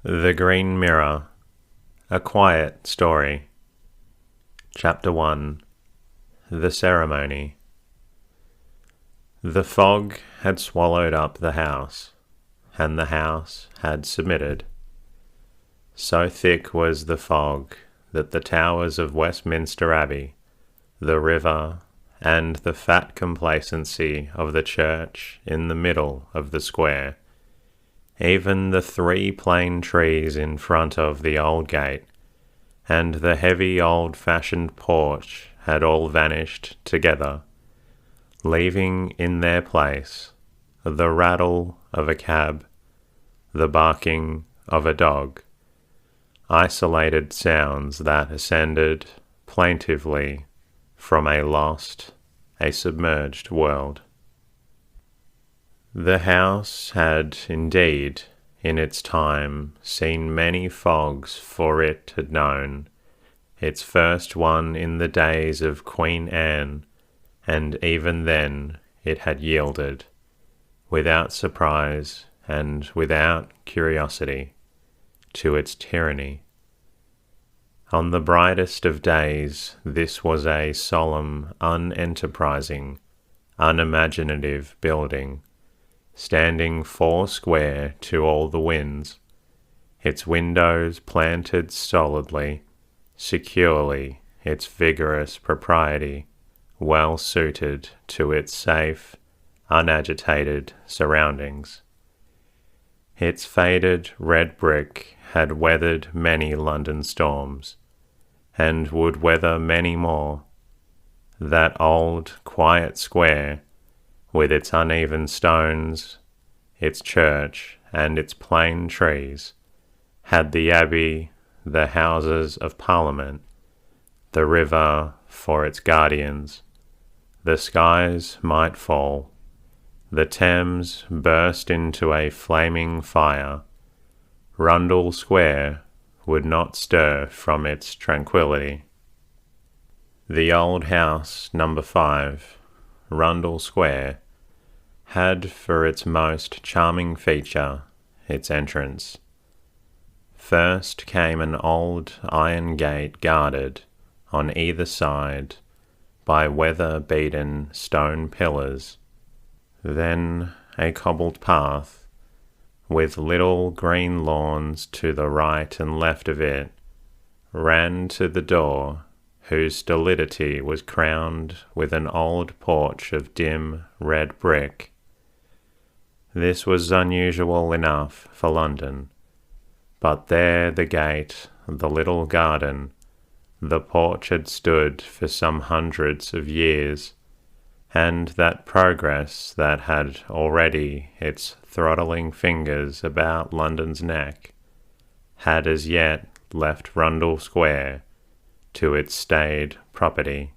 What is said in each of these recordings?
The Green Mirror, A Quiet Story. Chapter 1. The Ceremony. The fog had swallowed up the house, and the house had submitted. So thick was the fog that the towers of Westminster Abbey, the river, and the fat complacency of the church in the middle of the square, even the 3 plane trees in front of the old gate, and the heavy old-fashioned porch had all vanished together, leaving in their place the rattle of a cab, the barking of a dog, isolated sounds that ascended plaintively from a lost, a submerged world. The house had indeed, in its time, seen many fogs, for it had known its first one in the days of Queen Anne, and even then it had yielded, without surprise and without curiosity, to its tyranny. On the brightest of days this was a solemn, unenterprising, unimaginative building, standing 4 square to all the winds, its windows planted solidly, securely, its vigorous propriety well suited to its safe, unagitated surroundings. Its faded red brick had weathered many London storms, and would weather many more. That old, quiet square, with its uneven stones, its church, and its plane trees, had the Abbey, the Houses of Parliament, the river for its guardians. The skies might fall, the Thames burst into a flaming fire, Rundle Square would not stir from its tranquillity. The old house, number 5, Rundle Square, had for its most charming feature its entrance. First came an old iron gate guarded on either side by weather-beaten stone pillars, then a cobbled path, with little green lawns to the right and left of it, ran to the door, whose stolidity was crowned with an old porch of dim red brick. This was unusual enough for London, but there the gate, the little garden, the porch had stood for some hundreds of years, and that progress that had already its throttling fingers about London's neck had as yet left Rundle Square to its staid property.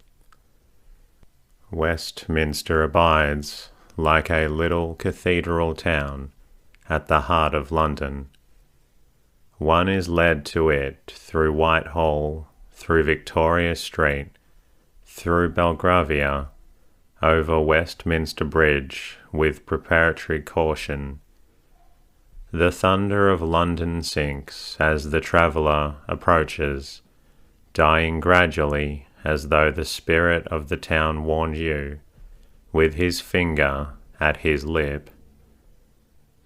Westminster abides like a little cathedral town at the heart of London. One is led to it through Whitehall, through Victoria Street, through Belgravia, over Westminster Bridge with preparatory caution. The thunder of London sinks as the traveller approaches, dying gradually as though the spirit of the town warned you, with his finger at his lip.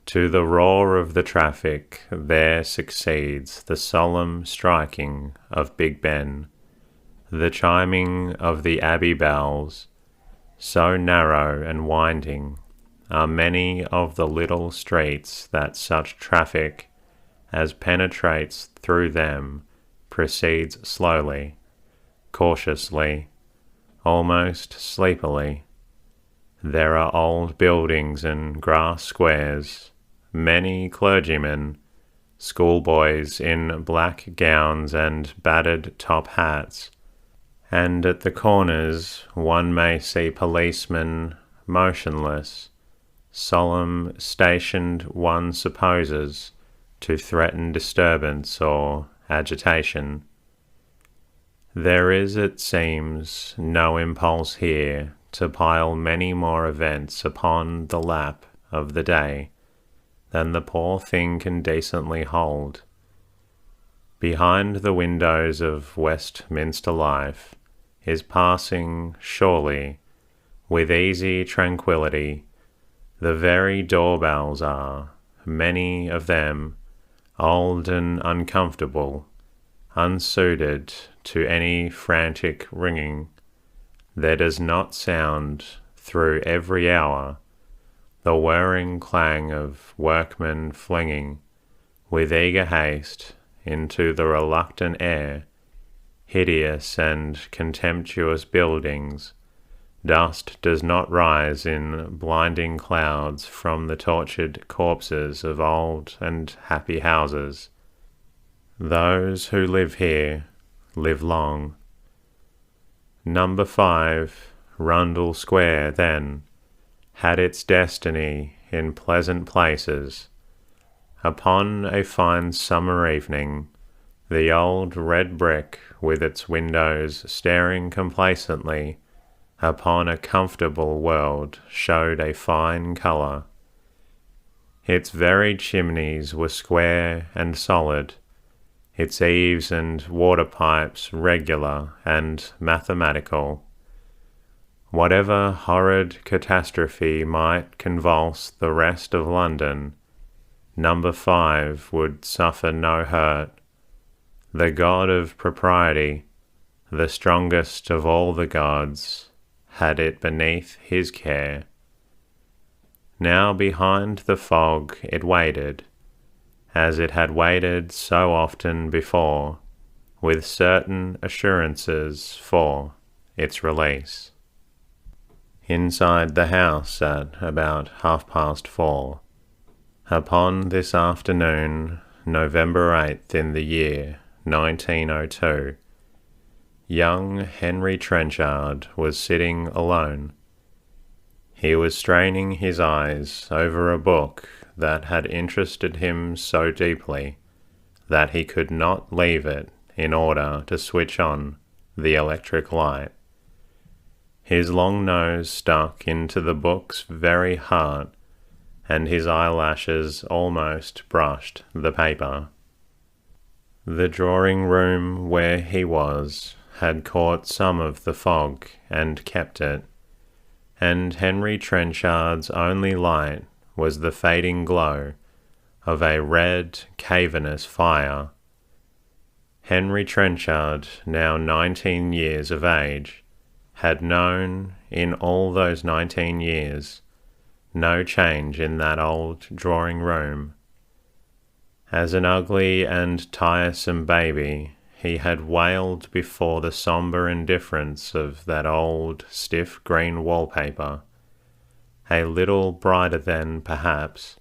To the roar of the traffic there succeeds the solemn striking of Big Ben, the chiming of the Abbey bells. So narrow and winding are many of the little streets that such traffic as penetrates through them proceeds slowly, cautiously, almost sleepily. There are old buildings and grass squares, many clergymen, schoolboys in black gowns and battered top hats, and at the corners one may see policemen motionless, solemn, stationed one supposes to threaten disturbance or agitation. There is, it seems, no impulse here to pile many more events upon the lap of the day than the poor thing can decently hold, Behind the windows of Westminster life is passing, surely, with easy tranquillity. The very doorbells are, many of them, old and uncomfortable, unsuited to any frantic ringing. There does not sound, through every hour, the whirring clang of workmen flinging, with eager haste, into the reluctant air, hideous and contemptuous buildings. Dust does not rise in blinding clouds from the tortured corpses of old and happy houses. Those who live here live long. Number 5, Rundle Square, then, had its destiny in pleasant places. Upon a fine summer evening, the old red brick with its windows staring complacently upon a comfortable world showed a fine colour. Its very chimneys were square and solid, its eaves and water pipes regular and mathematical. Whatever horrid catastrophe might convulse the rest of London, Number 5 would suffer no hurt. The god of propriety, the strongest of all the gods, had it beneath his care. Now behind the fog it waited, as it had waited so often before, with certain assurances for its release. Inside the house at about 4:30, upon this afternoon, November 8th in the year 1902, young Henry Trenchard was sitting alone. He was straining his eyes over a book that had interested him so deeply that he could not leave it in order to switch on the electric light. His long nose stuck into the book's very heart, and his eyelashes almost brushed the paper. The drawing-room where he was had caught some of the fog and kept it, and Henry Trenchard's only light was the fading glow of a red, cavernous fire. Henry Trenchard, now 19 years of age, had known, in all those 19 years, no change in that old drawing-room. As an ugly and tiresome baby, he had wailed before the sombre indifference of that old, stiff green wallpaper. A little brighter than, perhaps,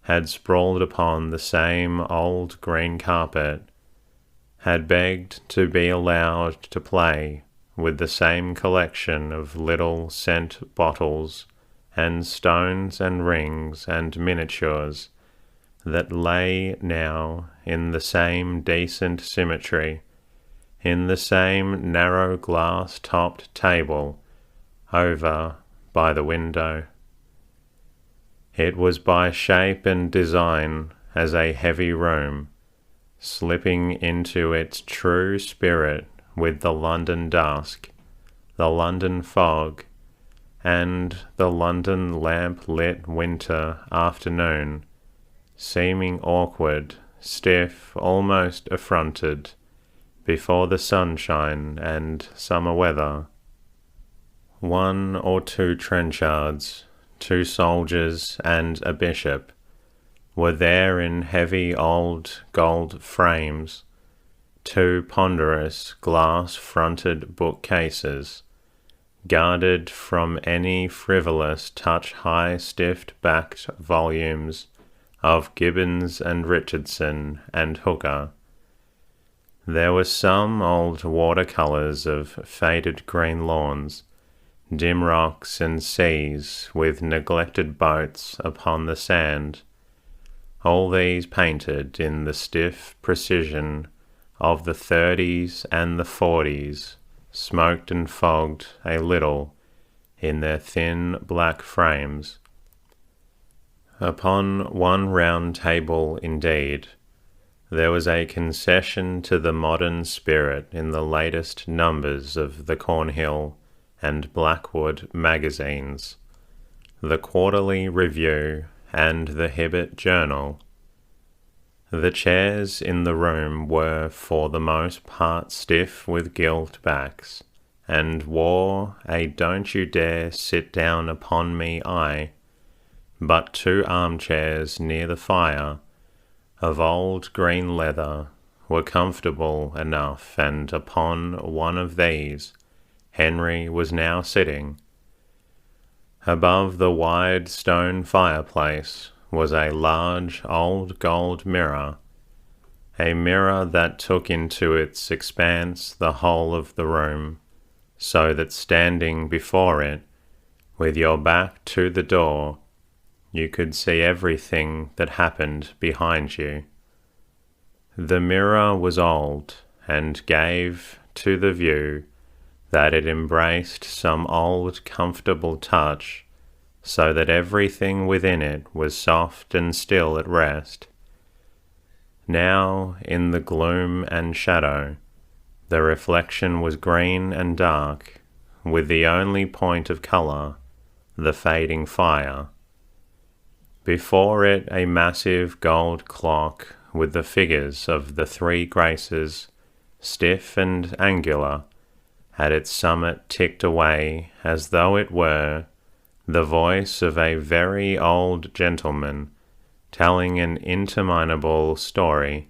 had sprawled upon the same old green carpet, had begged to be allowed to play with the same collection of little scent bottles and stones and rings and miniatures that lay now in the same decent symmetry, in the same narrow glass-topped table over by the window. It was by shape and design as a heavy room, slipping into its true spirit with the London dusk, the London fog, and the London lamp-lit winter afternoon, seeming awkward, stiff, almost affronted, before the sunshine and summer weather. 1 or 2 Trenchards, 2 soldiers and a bishop, were there in heavy old gold frames, 2 ponderous glass-fronted bookcases, guarded from any frivolous touch high stiff-backed volumes of Gibbons and Richardson and Hooker. There were some old watercolours of faded green lawns, dim rocks and seas with neglected boats upon the sand, all these painted in the stiff precision of the 30s and the 40s, smoked and fogged a little in their thin black frames. Upon one round table, indeed, There was a concession to the modern spirit in the latest numbers of the Cornhill and Blackwood magazines, the Quarterly Review and the Hibbert Journal. The chairs in the room were for the most part stiff with gilt backs, and wore a "don't you dare sit down upon me" eye, but 2 armchairs near the fire, of old green leather, were comfortable enough, and upon one of these Henry was now sitting. Above the wide stone fireplace was a large old gold mirror, a mirror that took into its expanse the whole of the room, so that standing before it, with your back to the door, you could see everything that happened behind you. The mirror was old, and gave to the view that it embraced some old comfortable touch, so that everything within it was soft and still at rest. Now, in the gloom and shadow, the reflection was green and dark, with the only point of colour, the fading fire. Before it a massive gold clock with the figures of the 3 Graces, stiff and angular, at its summit ticked away as though it were the voice of a very old gentleman telling an interminable story.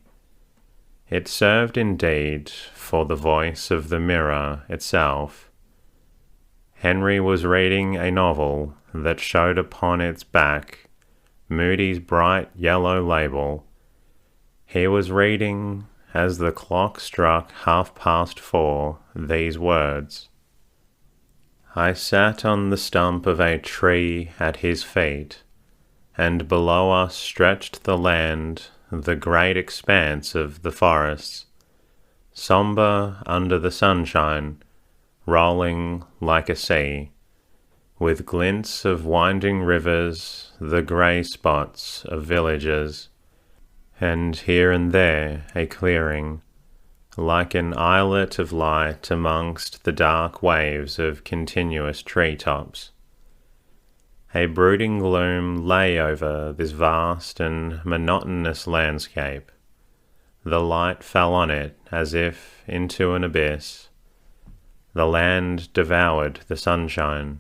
It served indeed for the voice of the mirror itself. Henry was reading a novel that showed upon its back Moody's bright yellow label. He was reading, as the clock struck 4:30, these words: "I sat on the stump of a tree at his feet, and below us stretched the land, the great expanse of the forests, sombre under the sunshine, rolling like a sea, with glints of winding rivers, the grey spots of villages, and here and there a clearing, like an islet of light amongst the dark waves of continuous tree-tops. A brooding gloom lay over this vast and monotonous landscape. The light fell on it as if into an abyss. The land devoured the sunshine.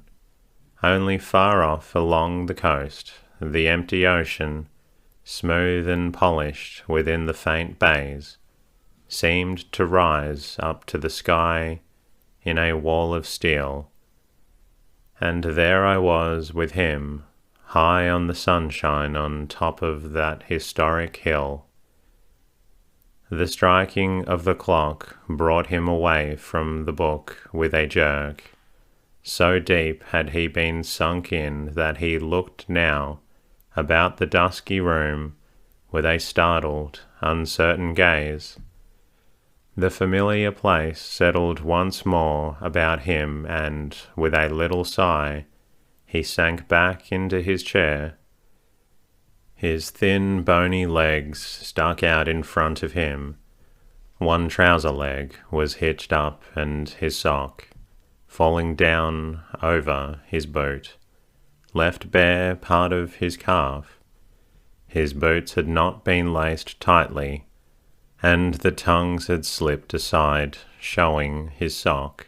Only far off along the coast, the empty ocean, smooth and polished within the faint bays, seemed to rise up to the sky in a wall of steel. And there I was with him, high on the sunshine on top of that historic hill. The striking of the clock brought him away from the book with a jerk. So deep had he been sunk in that he looked now about the dusky room with a startled, uncertain gaze. The familiar place settled once more about him, and, with a little sigh, he sank back into his chair. His thin, bony legs stuck out in front of him. One trouser leg was hitched up, and his sock, falling down over his boot, left bare part of his calf. His boots had not been laced tightly, and the tongues had slipped aside, showing his sock.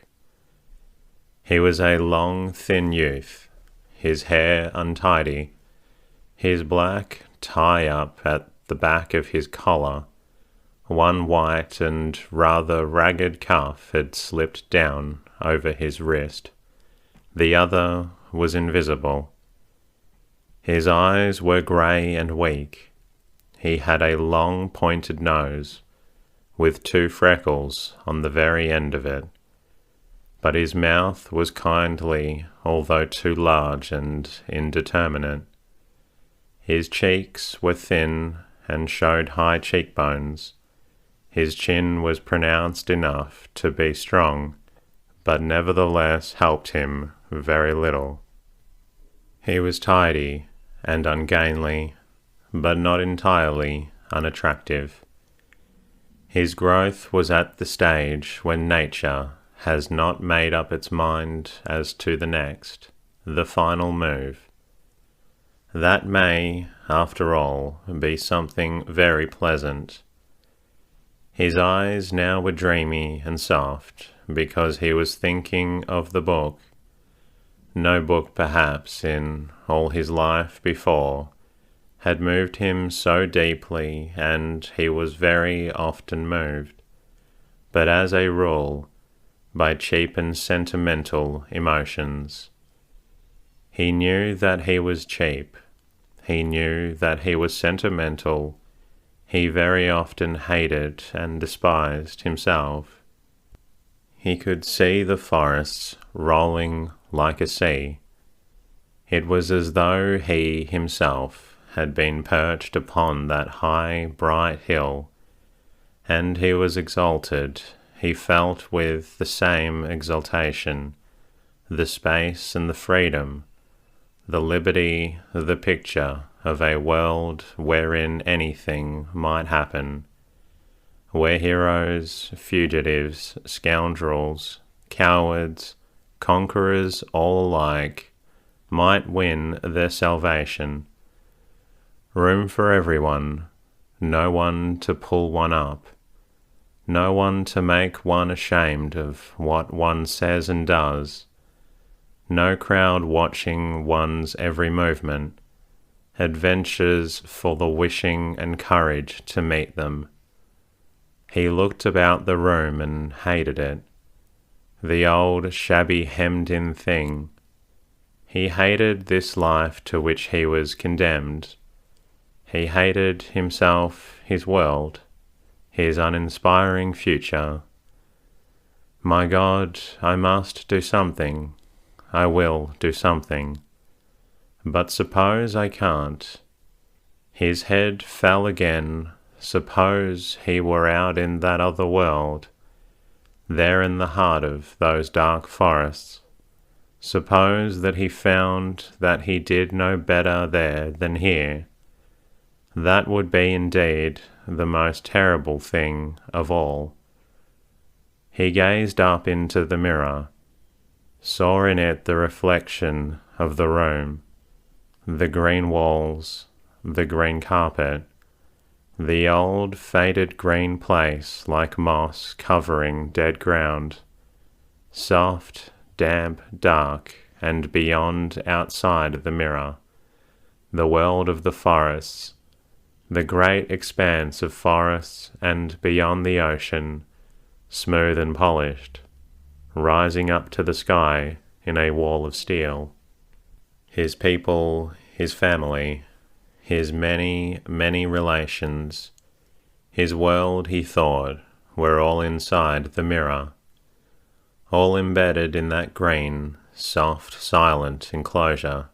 He was a long, thin youth, his hair untidy, his black tie up at the back of his collar. One white and rather ragged cuff had slipped down over his wrist. The other was invisible. His eyes were grey and weak. He had a long pointed nose, with 2 freckles on the very end of it, but his mouth was kindly, although too large and indeterminate. His cheeks were thin and showed high cheekbones. His chin was pronounced enough to be strong, but nevertheless helped him very little. He was tidy and ungainly, but not entirely unattractive. His growth was at the stage when nature has not made up its mind as to the next, the final move. That may, after all, be something very pleasant. His eyes now were dreamy and soft, because he was thinking of the book. No book, perhaps, in all his life before, had moved him so deeply, and he was very often moved, but as a rule, by cheap and sentimental emotions. He knew that he was cheap. He knew that he was sentimental. He very often hated and despised himself. He could see the forests rolling like a sea. It was as though he himself had been perched upon that high, bright hill, and he was exalted. He felt with the same exaltation the space and the freedom, the liberty, the picture of a world wherein anything might happen, where heroes, fugitives, scoundrels, cowards, conquerors all alike might win their salvation. Room for everyone, no one to pull one up, no one to make one ashamed of what one says and does, no crowd watching one's every movement, adventures for the wishing and courage to meet them. He looked about the room and hated it, the old shabby hemmed-in thing. He hated this life to which he was condemned. He hated himself, his world, his uninspiring future. My God, I must do something. I will do something. But suppose I can't. His head fell again. Suppose he were out in that other world, there in the heart of those dark forests. Suppose that he found that he did no better there than here. That would be indeed the most terrible thing of all. He gazed up into the mirror, saw in it the reflection of the room, the green walls, the green carpet, the old faded green place like moss covering dead ground, soft, damp, dark, and beyond, outside the mirror, the world of the forests, the great expanse of forests, and beyond the ocean, smooth and polished, rising up to the sky in a wall of steel. His people, his family, his many, many relations, his world, he thought, were all inside the mirror, all embedded in that green, soft, silent enclosure.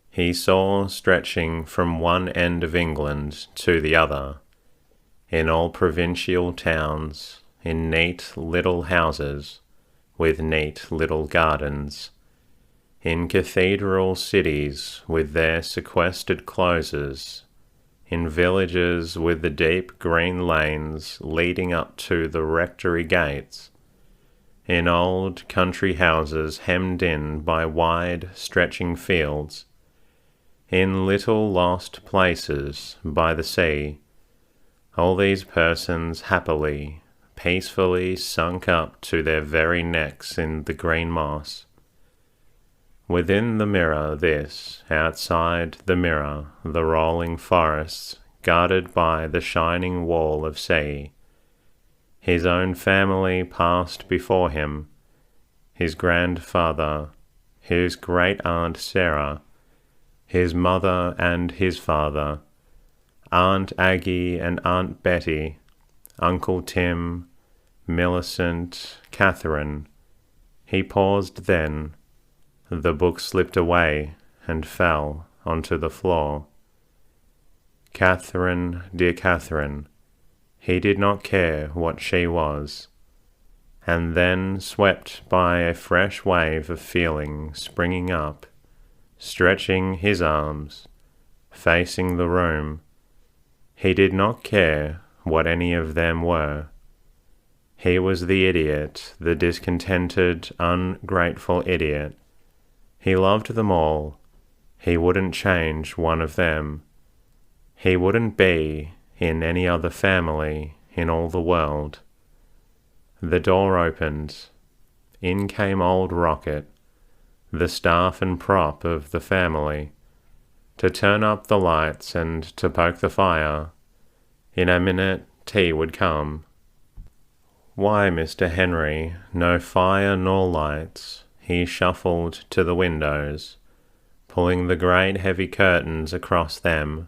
He saw stretching from one end of England to the other, in all provincial towns, in neat little houses, with neat little gardens, in cathedral cities with their sequestered closes, in villages with the deep green lanes leading up to the rectory gates, in old country houses hemmed in by wide stretching fields, in little lost places by the sea, all these persons happily, peacefully sunk up to their very necks in the green moss. Within the mirror this, outside the mirror the rolling forests, guarded by the shining wall of sea. His own family passed before him, his grandfather, his great-aunt Sarah, his mother and his father, Aunt Aggie and Aunt Betty, Uncle Tim, Millicent, Catherine. He paused then. The book slipped away and fell onto the floor. Catherine, dear Catherine, he did not care what she was. And then, swept by a fresh wave of feeling springing up, stretching his arms, facing the room, he did not care what any of them were. He was the idiot, the discontented, ungrateful idiot. He loved them all. He wouldn't change one of them. He wouldn't be in any other family in all the world. The door opened. In came old Rocket, the staff and prop of the family, to turn up the lights and to poke the fire. In a minute tea would come. Why, Mr. Henry, no fire nor lights? He shuffled to the windows, pulling the great heavy curtains across them.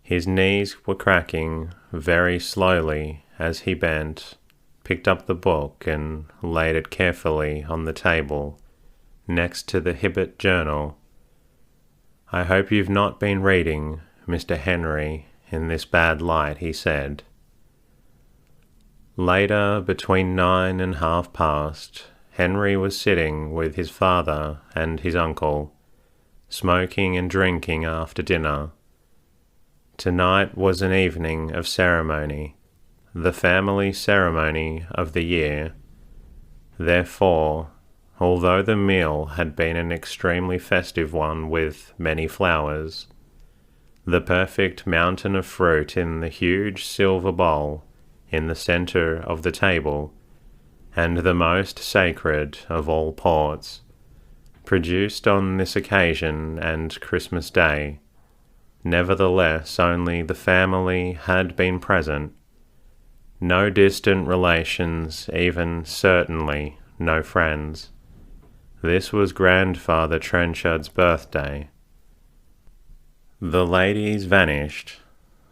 His knees were cracking very slowly as he bent, picked up the book and laid it carefully on the table next to the Hibbert Journal. "I hope you've not been reading, Mr. Henry, in this bad light," he said. Later, between 9 and past, Henry was sitting with his father and his uncle, smoking and drinking after dinner. Tonight was an evening of ceremony, the family ceremony of the year. Therefore, although the meal had been an extremely festive one with many flowers, the perfect mountain of fruit in the huge silver bowl in the centre of the table, and the most sacred of all ports, produced on this occasion and Christmas Day, nevertheless only the family had been present. No distant relations, even certainly no friends. This was Grandfather Trenchard's birthday. The ladies vanished.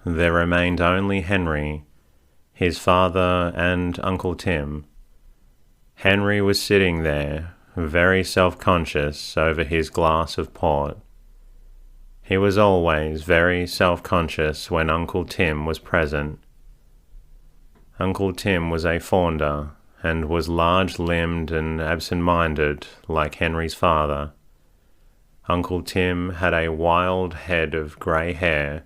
There remained only Henry, his father and Uncle Tim. Henry was sitting there, very self-conscious over his glass of port. He was always very self-conscious when Uncle Tim was present. Uncle Tim was a founder, and was large-limbed and absent-minded like Henry's father. Uncle Tim had a wild head of grey hair,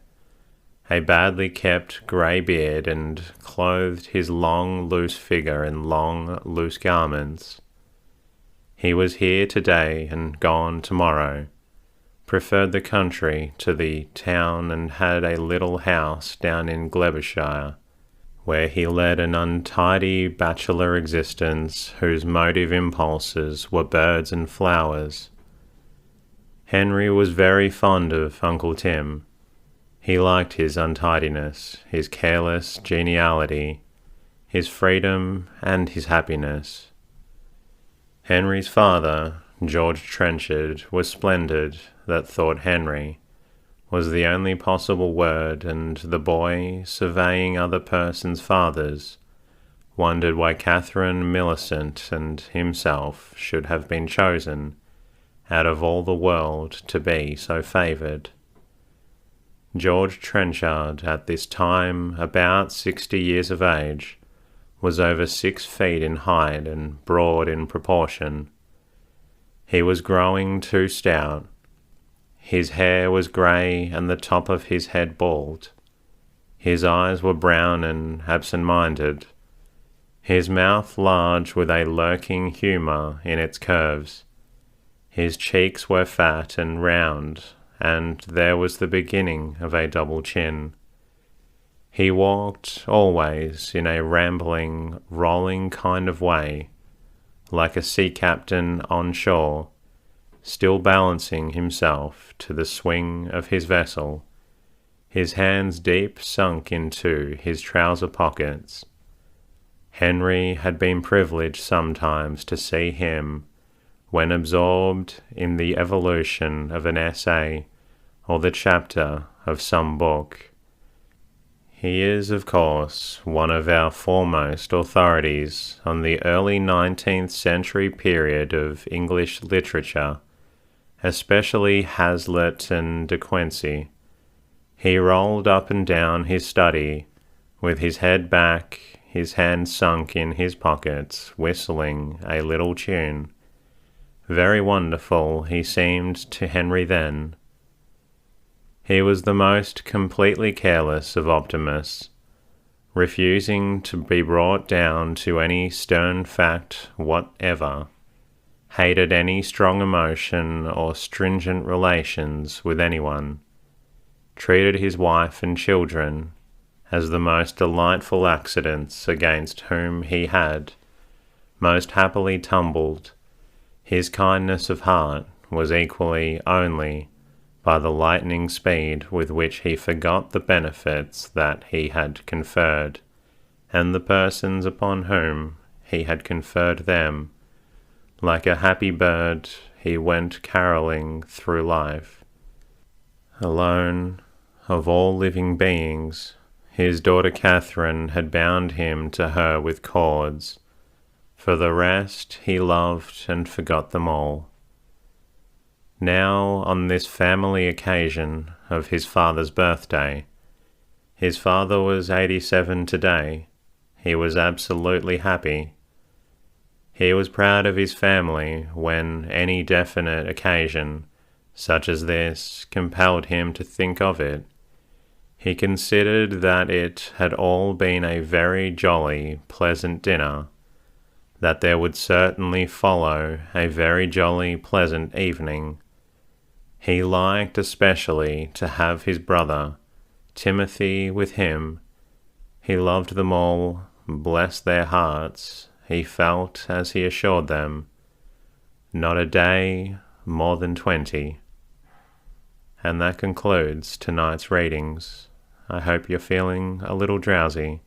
a badly kept grey beard, and clothed his long, loose figure in long, loose garments. He was here today and gone tomorrow, preferred the country to the town, and had a little house down in Gloucestershire, where he led an untidy bachelor existence whose motive impulses were birds and flowers. Henry was very fond of Uncle Tim. He liked his untidiness, his careless geniality, his freedom, and his happiness. Henry's father, George Trenchard, was splendid, that thought Henry, was the only possible word, and the boy, surveying other persons' fathers, wondered why Catherine Millicent and himself should have been chosen, out of all the world, to be so favoured. George Trenchard, at this time about 60 years of age, was over 6 feet in height and broad in proportion. He was growing too stout. His hair was grey and the top of his head bald. His eyes were brown and absent-minded. His mouth large with a lurking humour in its curves. His cheeks were fat and round, and there was the beginning of a double chin. He walked always in a rambling, rolling kind of way, like a sea captain on shore, still balancing himself to the swing of his vessel, his hands deep sunk into his trouser pockets. Henry had been privileged sometimes to see him, when absorbed in the evolution of an essay or the chapter of some book. He is, of course, one of our foremost authorities on the early 19th century period of English literature, especially Hazlitt and De Quincey. He rolled up and down his study, with his head back, his hands sunk in his pockets, whistling a little tune. Very wonderful he seemed to Henry then. He was the most completely careless of optimists, refusing to be brought down to any stern fact whatever, hated any strong emotion or stringent relations with anyone, treated his wife and children as the most delightful accidents against whom he had most happily tumbled. His kindness of heart was equally only by the lightning speed with which he forgot the benefits that he had conferred, and the persons upon whom he had conferred them. Like a happy bird, he went carolling through life. Alone of all living beings, his daughter Catherine had bound him to her with cords. For the rest, he loved and forgot them all. Now, on this family occasion of his father's birthday, his father was 87 today. He was absolutely happy. He was proud of his family when any definite occasion, such as this, compelled him to think of it. He considered that it had all been a very jolly, pleasant dinner, that there would certainly follow a very jolly, pleasant evening. He liked especially to have his brother, Timothy, with him. He loved them all, bless their hearts, he felt as he assured them, not a day more than 20. And that concludes tonight's readings. I hope you're feeling a little drowsy.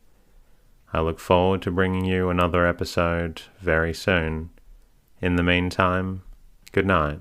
I look forward to bringing you another episode very soon. In the meantime, good night.